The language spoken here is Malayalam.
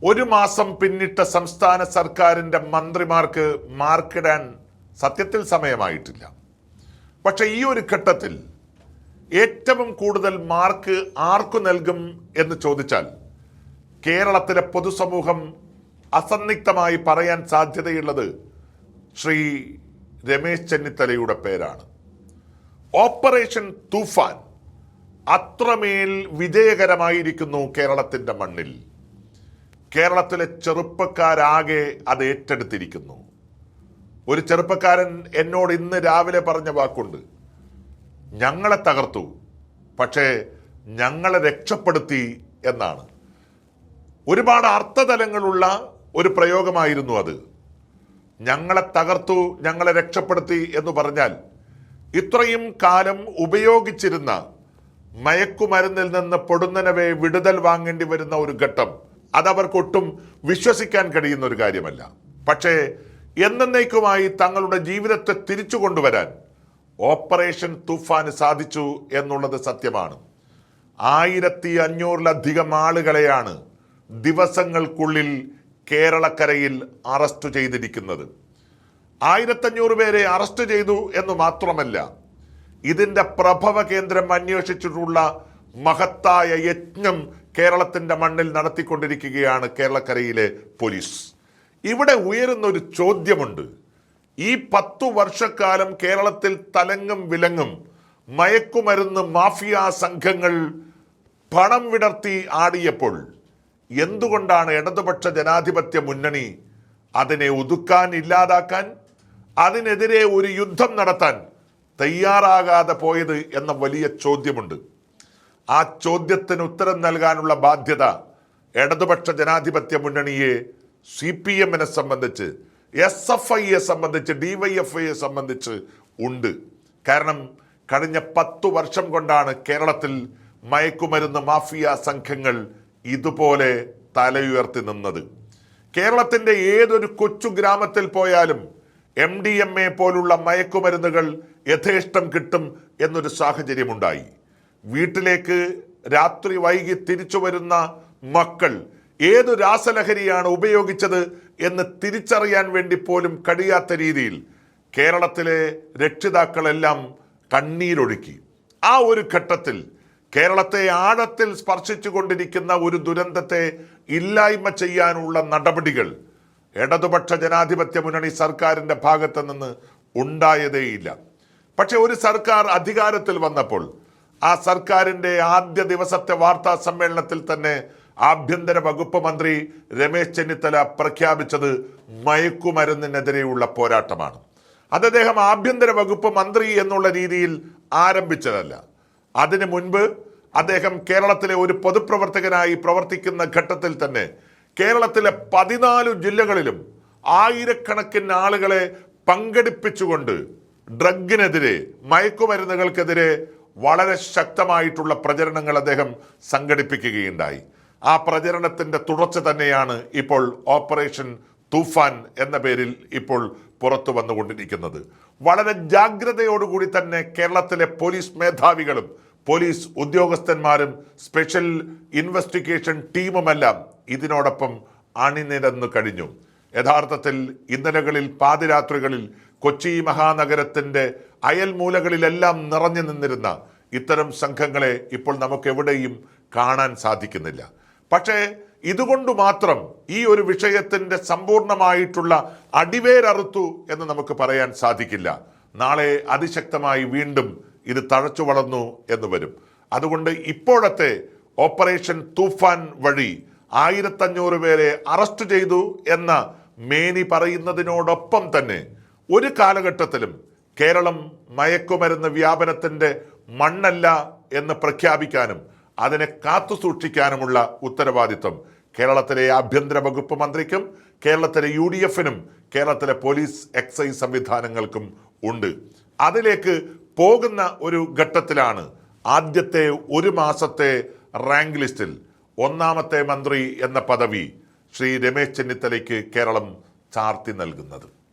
ഒരു മാസം പിന്നിട്ട സംസ്ഥാന സർക്കാരിൻ്റെ മന്ത്രിമാർക്ക് മാർക്കിടാൻ സത്യത്തിൽ സമയമായിട്ടില്ല. പക്ഷെ ഈ ഒരു ഘട്ടത്തിൽ ഏറ്റവും കൂടുതൽ മാർക്ക് ആർക്കു നൽകും എന്ന് ചോദിച്ചാൽ കേരളത്തിലെ പൊതുസമൂഹം അസന്നിഗ്ധമായി പറയാൻ സാധ്യതയുള്ളത് ശ്രീ രമേശ് ചെന്നിത്തലയുടെ പേരാണ്. ഓപ്പറേഷൻ തൂഫാൻ അത്രമേൽ വിജയകരമായിരിക്കുന്നു കേരളത്തിൻ്റെ മണ്ണിൽ. കേരളത്തിലെ ചെറുപ്പക്കാരാകെ അത് ഏറ്റെടുത്തിരിക്കുന്നു. ഒരു ചെറുപ്പക്കാരൻ എന്നോട് ഇന്ന് രാവിലെ പറഞ്ഞ വാക്കുണ്ട്, ഞങ്ങളെ തകർത്തു പക്ഷേ ഞങ്ങളെ രക്ഷപ്പെടുത്തി എന്നാണ്. ഒരുപാട് അർത്ഥതലങ്ങളുള്ള ഒരു പ്രയോഗമായിരുന്നു അത്. ഞങ്ങളെ തകർത്തു, ഞങ്ങളെ രക്ഷപ്പെടുത്തി എന്ന് പറഞ്ഞാൽ ഇത്രയും കാലം ഉപയോഗിച്ചിരുന്ന മയക്കുമരുന്നിൽ നിന്ന് പൊടുന്നനവേ വിടുതൽ വാങ്ങേണ്ടി വരുന്ന ഒരു ഘട്ടം അതവർക്കൊട്ടും വിശ്വസിക്കാൻ കഴിയുന്ന ഒരു കാര്യമല്ല. പക്ഷേ എന്നേക്കുമായി തങ്ങളുടെ ജീവിതത്തെ തിരിച്ചു കൊണ്ടുവരാൻ ഓപ്പറേഷൻ തൂഫാന് സാധിച്ചു എന്നുള്ളത് സത്യമാണ്. 1500-ലധികം ആളുകളെയാണ് ദിവസങ്ങൾക്കുള്ളിൽ കേരളക്കരയിൽ അറസ്റ്റ് ചെയ്തിരിക്കുന്നത്. 1500 പേരെ അറസ്റ്റ് ചെയ്തു എന്ന് മാത്രമല്ല, ഇതിൻ്റെ പ്രഭവ കേന്ദ്രം അന്വേഷിച്ചിട്ടുള്ള മഹത്തായ യജ്ഞം കേരളത്തിൻ്റെ മണ്ണിൽ നടത്തിക്കൊണ്ടിരിക്കുകയാണ് കേരളക്കരയിലെ പോലീസ്. ഇവിടെ ഉയരുന്ന ഒരു ചോദ്യമുണ്ട്. ഈ 10 വർഷക്കാലം കേരളത്തിൽ തലങ്ങും വിലങ്ങും മയക്കുമരുന്ന് മാഫിയ സംഘങ്ങൾ പണം വിടർത്തി ആടിയപ്പോൾ എന്തുകൊണ്ടാണ് ഇടതുപക്ഷ ജനാധിപത്യ മുന്നണി അതിനെ ഒതുക്കാൻ, ഇല്ലാതാക്കാൻ, അതിനെതിരെ ഒരു യുദ്ധം നടത്താൻ തയ്യാറാകാതെ പോയത് എന്ന വലിയ ചോദ്യമുണ്ട്. ആ ചോദ്യത്തിന് ഉത്തരം നൽകാനുള്ള ബാധ്യത ഇടതുപക്ഷ ജനാധിപത്യ മുന്നണിയെ, CPM-നെ സംബന്ധിച്ച്, SFIയെ സംബന്ധിച്ച്, DYFIയെ സംബന്ധിച്ച് ഉണ്ട്. കാരണം കഴിഞ്ഞ 10 വർഷം കൊണ്ടാണ് കേരളത്തിൽ മയക്കുമരുന്ന് മാഫിയ സംഘങ്ങൾ ഇതുപോലെ തലയുയർത്തി നിന്നത്. കേരളത്തിൻ്റെ ഏതൊരു കൊച്ചു ഗ്രാമത്തിൽ പോയാലും MDMA പോലുള്ള മയക്കുമരുന്നുകൾ യഥേഷ്ടം കിട്ടും എന്നൊരു സാഹചര്യമുണ്ടായി. വീട്ടിലേക്ക് രാത്രി വൈകി തിരിച്ചു വരുന്ന മക്കൾ ഏതു രാസലഹരിയാണ് ഉപയോഗിച്ചത് എന്ന് തിരിച്ചറിയാൻ വേണ്ടി പോലും കഴിയാത്ത രീതിയിൽ കേരളത്തിലെ രക്ഷിതാക്കളെല്ലാം കണ്ണീരൊഴുക്കി. ആ ഒരു ഘട്ടത്തിൽ കേരളത്തെ ആഴത്തിൽ സ്പർശിച്ചു കൊണ്ടിരിക്കുന്ന ഒരു ദുരന്തത്തെ ഇല്ലായ്മ ചെയ്യാനുള്ള നടപടികൾ ഇടതുപക്ഷ ജനാധിപത്യ മുന്നണി സർക്കാരിൻ്റെ ഭാഗത്ത് നിന്ന് ഉണ്ടായതേയില്ല. പക്ഷെ ഒരു സർക്കാർ അധികാരത്തിൽ വന്നപ്പോൾ ആ സർക്കാരിൻ്റെ ആദ്യ ദിവസത്തെ വാർത്താ സമ്മേളനത്തിൽ തന്നെ ആഭ്യന്തര വകുപ്പ് മന്ത്രി രമേശ് ചെന്നിത്തല പ്രഖ്യാപിച്ചത് മയക്കുമരുന്നിനെതിരെയുള്ള പോരാട്ടമാണ്. അത് അദ്ദേഹം ആഭ്യന്തര വകുപ്പ് മന്ത്രി എന്നുള്ള രീതിയിൽ ആരംഭിച്ചതല്ല. അതിനു മുൻപ് അദ്ദേഹം കേരളത്തിലെ ഒരു പൊതുപ്രവർത്തകനായി പ്രവർത്തിക്കുന്ന ഘട്ടത്തിൽ തന്നെ കേരളത്തിലെ 14 ജില്ലകളിലും ആയിരക്കണക്കിന് ആളുകളെ പങ്കെടുപ്പിച്ചുകൊണ്ട് ഡ്രഗിനെതിരെ, മയക്കുമരുന്നുകൾക്കെതിരെ വളരെ ശക്തമായിട്ടുള്ള പ്രചരണങ്ങൾ അദ്ദേഹം സംഘടിപ്പിക്കുകയുണ്ടായി. ആ പ്രചരണത്തിൻ്റെ തുടർച്ച തന്നെയാണ് ഇപ്പോൾ ഓപ്പറേഷൻ തൂഫാൻ എന്ന പേരിൽ ഇപ്പോൾ പുറത്തു വന്നുകൊണ്ടിരിക്കുന്നത്. വളരെ ജാഗ്രതയോടുകൂടി തന്നെ കേരളത്തിലെ പോലീസ് മേധാവികളും പോലീസ് ഉദ്യോഗസ്ഥന്മാരും സ്പെഷ്യൽ ഇൻവെസ്റ്റിഗേഷൻ ടീമുമെല്ലാം ഇതിനോടൊപ്പം അണിനിരന്നു കഴിഞ്ഞു. യഥാർത്ഥത്തിൽ ഇന്നലകളിൽ പാതിരാത്രികളിൽ കൊച്ചി മഹാനഗരത്തിൻ്റെ അയൽമൂലകളിലെല്ലാം നിറഞ്ഞു നിന്നിരുന്ന ഇത്തരം സംഘങ്ങളെ ഇപ്പോൾ നമുക്കെവിടെയും കാണാൻ സാധിക്കുന്നില്ല. പക്ഷേ ഇതുകൊണ്ട് മാത്രം ഈ ഒരു വിഷയത്തിൻ്റെ സമ്പൂർണമായിട്ടുള്ള അടിവേരറുത്തു എന്ന് നമുക്ക് പറയാൻ സാധിക്കില്ല. നാളെ അതിശക്തമായി വീണ്ടും ഇത് തഴച്ചു വളർന്നു എന്ന് വരും. അതുകൊണ്ട് ഇപ്പോഴത്തെ ഓപ്പറേഷൻ തൂഫാൻ വഴി 1500 പേരെ അറസ്റ്റ് ചെയ്തു എന്ന മേനി പറയുന്നതിനോടൊപ്പം തന്നെ ഒരു കാലഘട്ടത്തിലും കേരളം മയക്കുമരുന്ന് വ്യാപനത്തിൻ്റെ മണ്ണല്ല എന്ന് പ്രഖ്യാപിക്കാനും അതിനെ കാത്തു സൂക്ഷിക്കാനുമുള്ള ഉത്തരവാദിത്വം കേരളത്തിലെ ആഭ്യന്തര വകുപ്പ് മന്ത്രിക്കും കേരളത്തിലെ UDF-നും കേരളത്തിലെ പോലീസ് എക്സൈസ് സംവിധാനങ്ങൾക്കും ഉണ്ട്. അതിലേക്ക് പോകുന്ന ഒരു ഘട്ടത്തിലാണ് ആദ്യത്തെ ഒരു മാസത്തെ റാങ്ക് ലിസ്റ്റിൽ 1ാമത്തെ മന്ത്രി എന്ന പദവി ശ്രീ രമേശ് ചെന്നിത്തലയ്ക്ക് കേരളം ചാർത്തി നൽകുന്നത്.